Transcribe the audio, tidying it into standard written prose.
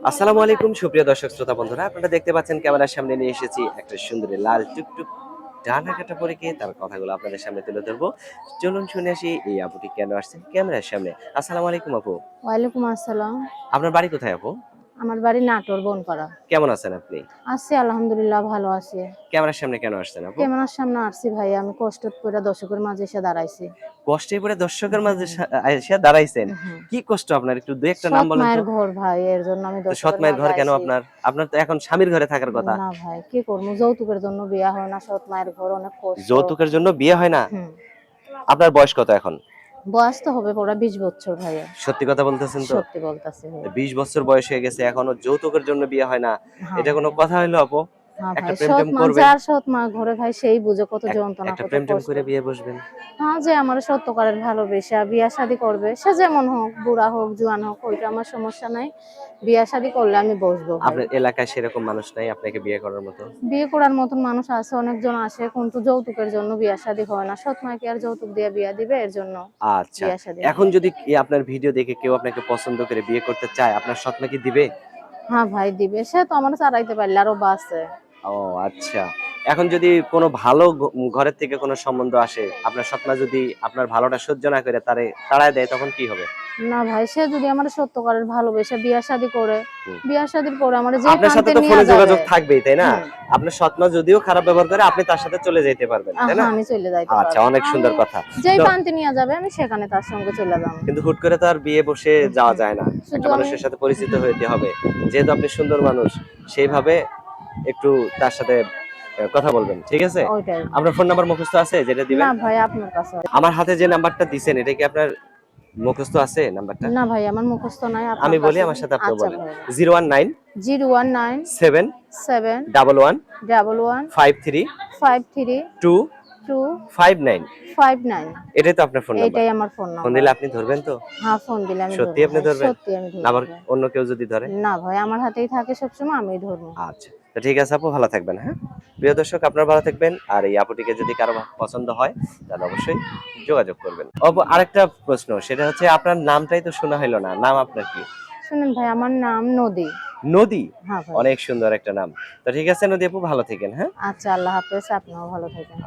আসসালামু আলাইকুম সুপ্রিয় দর্শক শ্রোতা বন্ধুরা, আপনারা দেখতে পাচ্ছেন ক্যামেরার সামনে নিয়ে এসেছি একটা সুন্দর লাল টুকটুক ডানা কাটা পরীকে তার কথাগুলো আপনাদের সামনে তুলে ধরবো। চলুন শুনে আসি এই আপুটি কেন আসছেন ক্যামেরার সামনে। আসসালামু আলাইকুম আপু। ওয়ালাইকুম আসসালাম। আপনার বাড়ি কোথায় আপু? আমার বাড়ি নাটোর বনপাড়া। কেমন আছেন আপনি? আছি আলহামদুলিল্লাহ, ভালো আছি। ক্যামেরার সামনে কেন আসছেন আপু? ক্যামেরার সামনে আসছি ভাই, আমি কষ্ট করে দর্শকের মাঝে এসে দাঁড়াইছি। কষ্টে পড়ে দর্শকের মাঝে এসে দাঁড়াইছেন? হুম। কি কষ্ট আপনার, একটু দুই একটা নাম সৎ বলেন তো। মায়ের ঘর ভাই, এর জন্য আমি তো সৎ দর্শকের মায়ের মাঝে ঘর কেন আইছি। আপনার? আপনার তো এখন স্বামীর ঘরে থাকার কথা। না ভাই, কি করবো, যৌতুকের জন্য বিয়া হয় না, সৎ মায়ের ঘর অনেক কষ্ট। যৌতুকের জন্য বিয়ে হয় না? হুম। আপনার বয়স কত এখন? বয়স তো হবে পুরা 20 বছর ভাইয়া। সত্যি কথা বলতেছেন তো? সত্যি বলতাছি ভাইয়া। 20 বছর বয়স হয়ে গেছে, এখনো যৌতুকের জন্য বিয়ে হয় না। হ্যাঁ এটা কোনো ভাইয়া। কথা হইলো আপু? হ্যাঁ একটা ভাই, প্রেম সৎ টেম মা, করবেন, যার সৎ মা ঘরে ভাই সেই বুঝে কত যন্ত্রণা, একটা কত প্রেম টেম কষ্ট। করে বিয়ে বসবেন। হ্যাঁ, যে আমার সত্যকারের ভালোবেসে বিয়া শাদী করবে, সে যেমন হোক, বুড়া হোক জোয়ান হোক, ওইটা আমার সমস্যা নাই। বিয়া শাদী করলে আমি বসবো ভাই। আপনার এলাকায় সেরকম মানুষ নাই আপনাকে বিয়ে করার মতো? বিয়ে করার মতন মানুষ আছে, অনেকজন আসে, কিন্তু যৌতুকের জন্য বিয়া শাদী হয় না। সৎ মাকে আর যৌতুক দিয়ে বিয়া দিবে, এর জন্য আচ্ছা, বিয়া শাদী হয় এখন না। যদি আপনার ভিডিও দেখে কেউ আপনাকে পছন্দ করে বিয়ে করতে চায়, আপনার স্বপ্ন কি দিবে? হ্যাঁ ভাই দিবে, সে তো আমার চালাইতে পারলে আরো বাঁচে। ও আচ্ছা। এখন যদি কোনো ভালো ঘরের থেকে কোনো সম্বন্ধ আসে, আপনার স্বপ্ন যদি আপনার ভালোটা সহ্য না করে তারে তাড়ায় দেয়, তখন কি হবে? না ভাই, সে যদি আমার সত্যকারের ভালোবেসে বিয়া শাদী করে, হুম। বিয়া শাদীর পরে আমার যে আপনার সাথে প্রান্তে তো নিয়ে ফোনে যাবে। যোগাযোগ থাকবেই, তাই না? হুম। আপনার সৎমা যদিও খারাপ ব্যবহার করে, আপনি তার সাথে চলে যেতে পারবেন, তাই না? হ্যাঁ, আমি চলে যাইতে আচ্ছা, পারবো, অনেক আমি সুন্দর কথা। যেই তো প্রান্তে নিয়ে যাবে আমি সেখানে তার সঙ্গে চলে যাবো। কিন্তু হুট করে তো আর বিয়ে বসে যাওয়া যায় না। শুধু একটা আমি মানুষের সাথে পরিচিত হুম, হইতে হবে। যেহেতু আপনি সুন্দর মানুষ, সেইভাবে একটু তার সাথে কথা বলবেন। ঠিক আছে? ওইটাই ভাই। আপনার ফোন নাম্বার মুখস্থ আছে যেটা না দিবেন? ভাই, আপনার কাছে আমার হাতে যে নাম্বারটা দিছেন এটা কি আপনার মুখস্থ আছে নাম্বারটা? না ভাই, আমার মুখস্থ নাই, আমি আপনার বলি, কাছে আমার সাথে আপনিও আচ্ছা বলেন। ভাই। 019 019 7 7 11 11 53 53 2 2 59। 59। এটাই তো আপনার ফোন নাম্বার? এইটাই আমার ফোন ফোন নাম্বার। দিলে আপনি ধরবেন তো? হ্যাঁ, ফোন দিলে আমি সত্যি ধরবো আপনি ভাই, ধরবেন? সত্যি আমি না ধরবো আবার ভাই। অন্য কেউ যদি ধরে? না ভাই, আমার হাতেই থাকে সবসময়, আমি ধরবো। আচ্ছা, তো ঠিক আছে আপু, ভালো থাকবেন। হ্যাঁ, প্রিয় দর্শক, আপনারা ভালো থাকবেন। আর এই আপুটিকে যদি কারো পছন্দ হয় তাহলে অবশ্যই যোগাযোগ করবেন। আরেকটা প্রশ্ন, সেটা হচ্ছে আপনার নামটাই তো শোনা হলো না। নাম আপনার কি? শুনুন ভাই, আমার নাম নদী। নদী? হ্যাঁ ভাই। অনেক সুন্দর একটা নাম। তো ঠিক আছে নদী আপু, ভালো থাকেন। হ্যাঁ। আচ্ছা, আল্লাহ হাফেজ, আপনিও ভালো থাকেন।